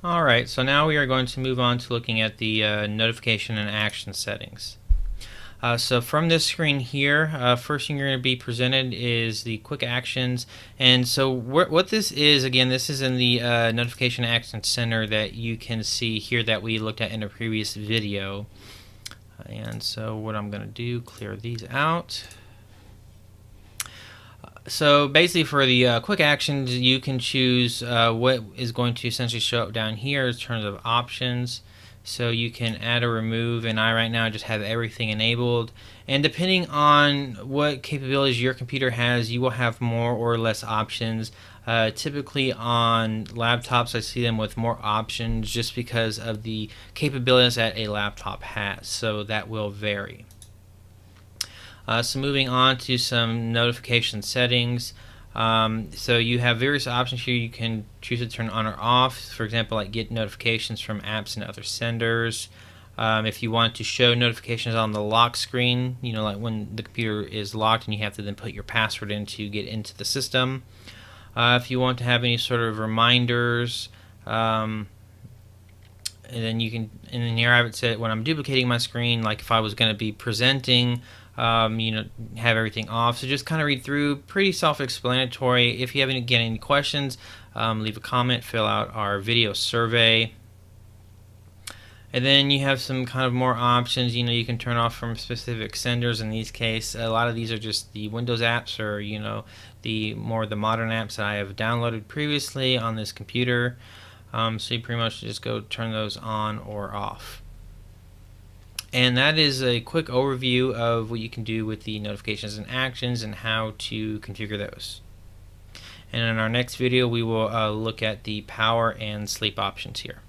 Alright, so now we are going to move on to looking at the notification and action settings. So from this screen here, first thing you're going to be presented is the quick actions. And so what this is, again, this is in the notification action center that you can see here that we looked at in a previous video. And so what I'm going to do, clear these out. So basically for the quick actions, you can choose what is going to essentially show up down here in terms of options. So you can add or remove, and I right now just have everything enabled. And depending on what capabilities your computer has, you will have more or less options. Typically on laptops, I see them with more options just because of the capabilities that a laptop has. So that will vary. So moving on to some notification settings. So you have various options here. You can choose to turn on or off. For example, like get notifications from apps and other senders. If you want to show notifications on the lock screen, you know, like when the computer is locked and you have to then put your password in to get into the system. If you want to have any sort of reminders, and then you can, and then here I would say when I'm duplicating my screen, like if I was going to be presenting, you know, have everything off. So just kind of read through, pretty self-explanatory. If you have any questions, leave a comment, fill out our video survey. And then you have some kind of more options. You know, you can turn off from specific senders. In these case, a lot of these are just the Windows apps, or you know, the modern apps that I have downloaded previously on this computer. So you pretty much just go turn those on or off. And that is a quick overview of what you can do with the notifications and actions and how to configure those. And in our next video, we will look at the power and sleep options here.